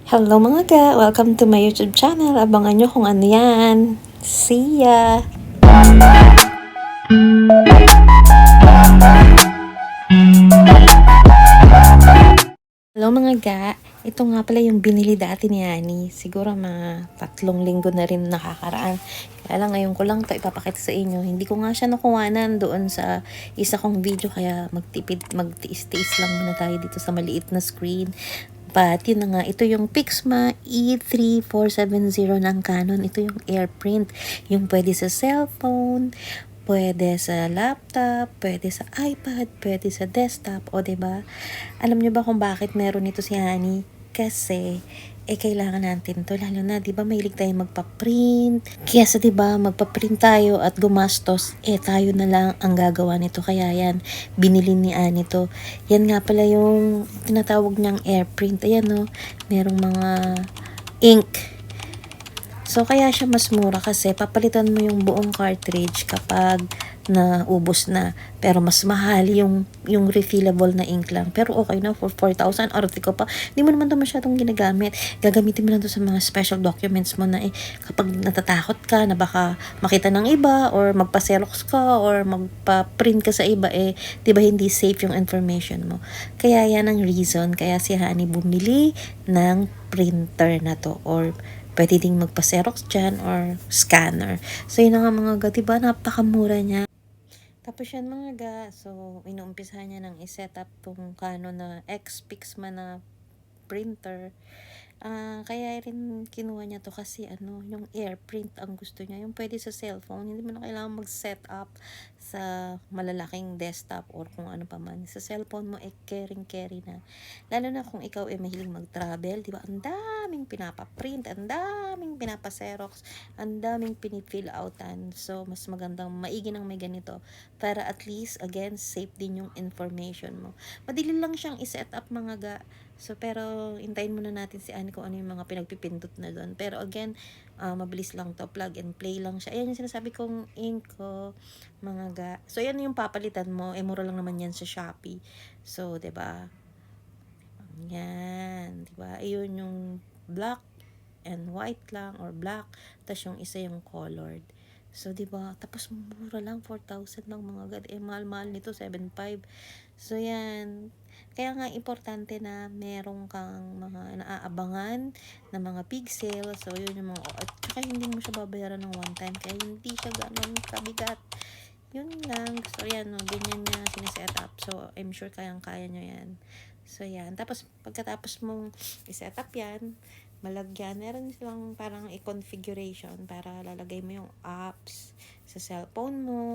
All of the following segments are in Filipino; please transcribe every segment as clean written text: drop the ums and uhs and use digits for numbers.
Hello mga ga! Welcome to my YouTube channel. Abangan nyo kung ano yan. See ya! Hello mga ga! Ito nga pala yung binili dati ni Annie. Siguro mga 3 linggo na rin nakakaraan. Kaya lang ngayon ko lang ito ipapakita sa inyo. Hindi ko nga siya nakuhanan doon sa isa kong video. Kaya magtiis-tiis lang muna tayo dito sa maliit na screen. But yun na nga, ito yung Pixma E3470 ng Canon. Ito yung AirPrint. Yung pwede sa cellphone, pwede sa laptop, pwede sa iPad, pwede sa desktop. O diba? Alam nyo ba kung bakit meron ito si Honey? Kasi kailangan natin to, lalo na 'di ba mahilig tayong magpa-print. Kaysa 'di ba magpa-print tayo at gumastos, tayo na lang ang gagawa nito. Kaya yan, binili ni Annie to. Yan nga pala yung tinatawag niyang AirPrint. Ayan no, merong mga ink. So, kaya siya mas mura kasi papalitan mo yung buong cartridge kapag naubos na. Pero mas mahal yung refillable na ink lang. Pero okay na for 4,000. Arte ko pa. Hindi mo naman ito masyadong ginagamit. Gagamitin mo lang ito sa mga special documents mo na kapag natatakot ka na baka makita ng iba or magpa-xerox ka or magpa-print ka sa iba, diba hindi safe yung information mo. Kaya yan ang reason. Kaya si Honey bumili ng printer na to or pwede ding magpa-xerox dyan or scanner. So, yun na nga mga ga, diba? Napakamura niya. Tapos yan mga ga, so, inuumpisahan niya ng iset up tong Canon na X-Pixma na printer. Kaya rin kinuha niya to kasi yung AirPrint ang gusto niya. Yung pwede sa cellphone, hindi mo na kailangan mag-set up sa malalaking desktop or kung ano pa man. Sa cellphone mo, carry na. Lalo na kung ikaw mahilig mag-travel, di ba? Ang daming pinapa-print, ang daming pinapa-xerox, ang daming pinifill outan. So, mas magandang maigi ng may ganito para at least, again, safe din yung information mo. Madali lang siyang i-set up mga ga. So, pero, hintayin muna natin si Annie kung ano yung mga pinagpipindot na doon. Pero, again, mabilis lang to. Plug and play lang siya. Ayan yung sinasabi kong ink ko, mga ga. So, ayan yung papalitan mo. Mura lang naman yan sa Shopee. So, 'di ba? Yan. 'Di ba? Ayun yung black and white lang or black. Tapos yung isa yung colored. So, 'di ba? Tapos mura lang 4,000 lang mga god. Mahal-mahal nito 7,500. So, yan. Kaya nga importante na merong kang mga naaabangan na mga pixel. So, yun yung mga at saka hindi mo siya babayaran ng one time kaya hindi siya ganun kabigat. Yun lang. So, yan, no, ganyan niya sineset up. So, I'm sure kayang-kaya nyo yan. So, yan. Tapos, pagkatapos mong iset up yan, malagyan, meron silang parang i-configuration para lalagay mo yung apps sa cellphone mo.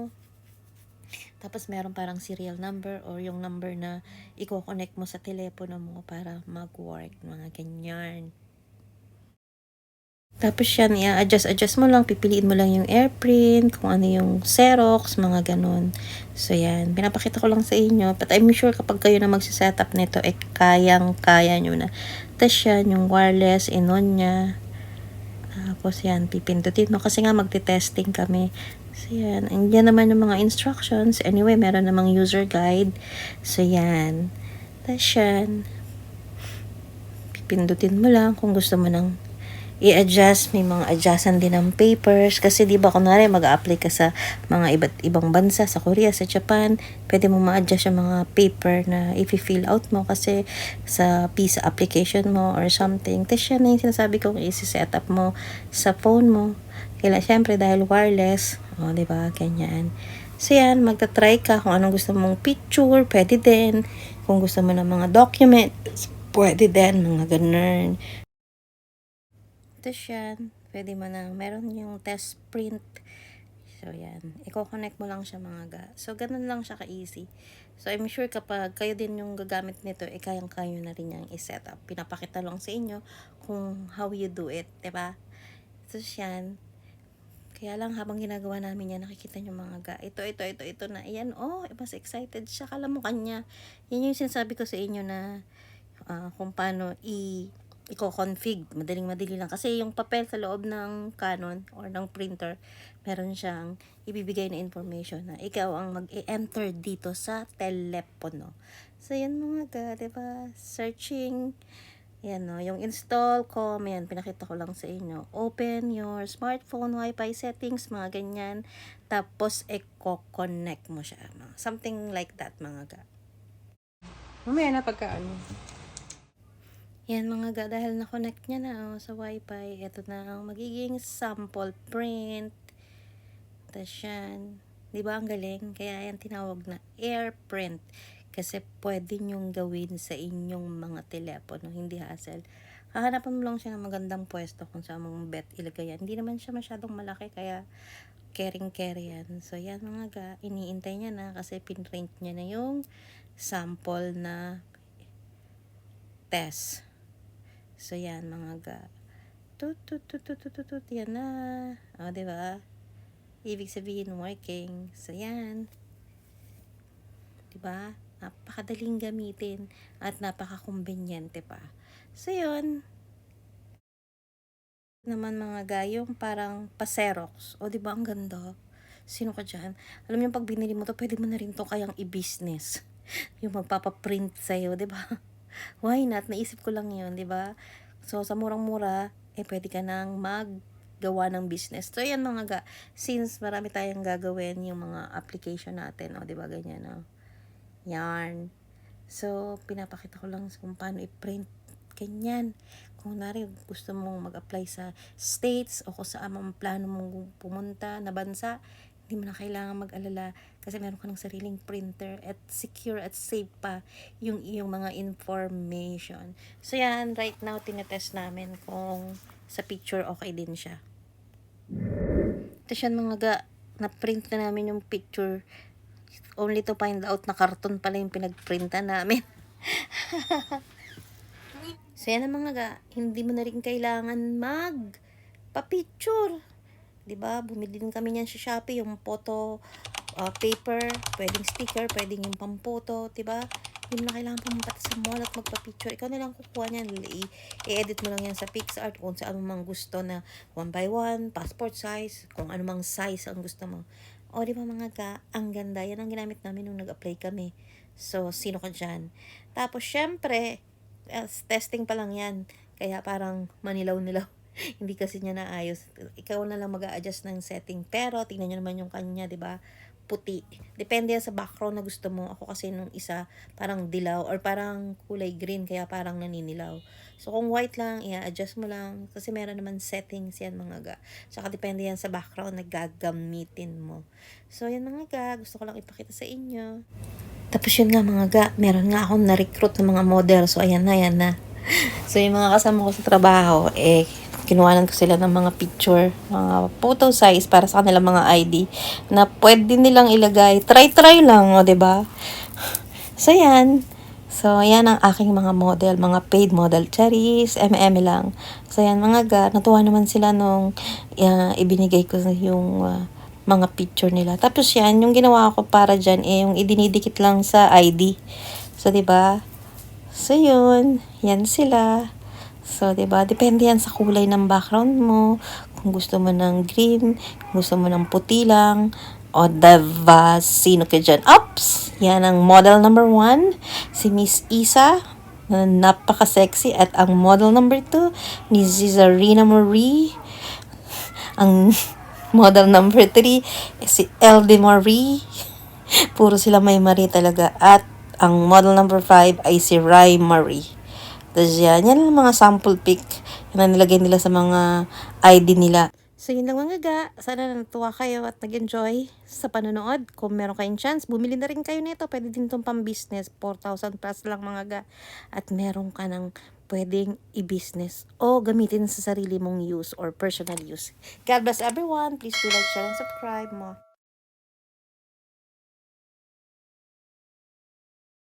Tapos, meron parang serial number or yung number na i-connect mo sa telepono mo para mag-work. Mga ganyan. Tapos yan, i-adjust mo lang, pipiliin mo lang yung AirPrint, kung ano yung Xerox, mga ganun. So yan, pinapakita ko lang sa inyo. But I'm sure kapag kayo na magsisetup nito, kayang-kaya nyo na. Tapos yan, yung wireless, in-on niya. Tapos yan, pipindutin mo. Kasi nga magte-testing kami. So yan, and yan naman yung mga instructions. Anyway, meron namang user guide. So yan. Tapos yan, pipindutin mo lang kung gusto mo ng i-adjust, may mga adjustan din ng papers kasi 'di ba kunwari mag-a-apply ka sa mga iba't ibang bansa, sa Korea, sa Japan, pwede mo ma-adjust yung mga paper na i-fill out mo kasi sa visa application mo or something. Tapos yan na yung sinasabi kong i-set up mo sa phone mo. Kaya syempre dahil wireless, 'di ba? Ganyan. So yan, magta-try ka kung anong gusto mong picture, pwede din. Kung gusto mo ng mga document, pwede din, mga ganun. Tapos yan, pwede mo na, meron yung test print. So yan, i-connect mo lang siya mga ga. So ganun lang siya ka-easy. So I'm sure kapag kayo din yung gagamit nito, kayang-kayo na rin yung i-set up. Pinapakita lang sa inyo kung how you do it, diba? So yan, kaya lang habang ginagawa namin yan, nakikita nyo mga ga, ito na, ayan, mas excited siya, kala mo kanya. Yan yung sinasabi ko sa inyo na kung paano i-config. Madaling-madali lang. Kasi yung papel sa loob ng Canon or ng printer, meron siyang ibibigay na information na ikaw ang mag-enter dito sa telepono. So, yan mga ga, diba? Searching Yan no, yung install ko, yan, pinakita ko lang sa inyo. Open your smartphone Wi-Fi settings, mga ganyan. Tapos, connect mo siya. Something like that, mga ga. Mamaya na pagka ano. Yan mga ga, dahil na-connect niya na sa Wi-Fi, ito na ang magiging sample print. Tapos yan. Di ba ang galing? Kaya yan tinawag na AirPrint. Kasi pwede nyong gawin sa inyong mga telepono. Hindi hassle. Hahanapan mo lang siya ng magandang pwesto kung saan mong bet ilagay yan. Hindi naman siya masyadong malaki. Kaya carry yan. So yan mga ga. Iniintay niya na kasi pinrint niya na yung sample na test. So yan mga ga. Tut. Yan na. O diba? Ibig sabihin working. So yan. Diba? Napakadaling gamitin at napaka-conveniente pa. So yun. Naman mga gayong parang pa-Xerox. O diba ang ganda? Sino ka dyan? Alam niyo pag binili mo to, pwede mo na rin to kayang i-business. Yung magpapaprint sa'yo, diba? Why not? Naisip ko lang yun, diba? So sa murang-mura, pwede ka nang gawa ng business. So, yan mga ga, since marami tayong gagawin yung mga application natin, o, di ba, ganyan, no? Yarn. So, pinapakita ko lang kung paano i-print. Ganyan. Kung nari, gusto mong mag-apply sa states o kung saan mang plano mong pumunta na bansa, hindi mo na kailangan mag-alala kasi meron ka ng sariling printer at secure at safe pa yung iyong mga information. So, yan, right now, tinetest namin kung sa picture okay din siya. Tapos yan mga ga, na-print na namin yung picture only to find out na karton pala yung pinagprinta namin. So yan ang mga ga, hindi mo na rin kailangan pa-picture. 'Di ba? Bumili din kami niyan sa Shopee, yung photo paper, pwedeng sticker, pwedeng yung pampoto, 'di ba? Hindi mo na kailangan pumunta sa mall at magpa-picture. Ikaw na lang kukuha niyan. I-edit mo lang yan sa PixArt kung saan mo mang gusto na 1x1, passport size, kung ano mang size ang gusto mo. O, di ba mga ka, ang ganda. Yan ang ginamit namin nung nag-apply kami. So, sino ka dyan? Tapos, syempre, testing pa lang yan. Kaya parang manilaw-nilaw. Hindi kasi niya naayos. Ikaw na lang mag-a-adjust ng setting. Pero, tingnan nyo naman yung kanya, di ba? Puti. Depende yan sa background na gusto mo. Ako kasi nung isa, parang dilaw or parang kulay green, kaya parang naninilaw. So, kung white lang, i-adjust mo lang. Kasi meron naman settings yan mga ga. Saka depende yan sa background na gagamitin mo. So, yan mga ga. Gusto ko lang ipakita sa inyo. Tapos yun nga mga ga, meron nga akong na-recruit ng mga model. So, ayan na. So, yung mga kasama ko sa trabaho, kinuhanan ko sila ng mga picture, mga photo size para sa kanilang mga ID na pwede nilang ilagay. Try lang, o, 'di ba? So, yan. So, yan ang aking mga model, mga paid model. Cherries, lang. So, yan mga ga, natuwa naman sila nung ibinigay ko yung mga picture nila. Tapos yan, yung ginawa ko para dyan, yung idinidikit lang sa ID. So, 'di ba? So, yun. Yan sila. So, 'di ba? Depende yan sa kulay ng background mo. Kung gusto mo ng green, kung gusto mo ng puti lang, o diba, sino ka dyan? Oops! Yan ang model number 1, si Miss Isa, na napaka-sexy. At ang model number 2, ni Zizarina Marie. Ang model number 3, si LD Marie. Puro sila may Marie talaga. At ang model number 5 ay si Rai Marie. Tapos yan ang mga sample pic na nilagay nila sa mga ID nila. So yun lang mga ga, sana natuwa kayo at nag-enjoy sa panonood. Kung meron kayong chance, bumili na rin kayo nito. Pwede din itong pang-business, 4,000 plus lang mga ga. At meron ka ng pwedeng i-business o gamitin sa sarili mong use or personal use. God bless everyone. Please do like, share, and subscribe mo.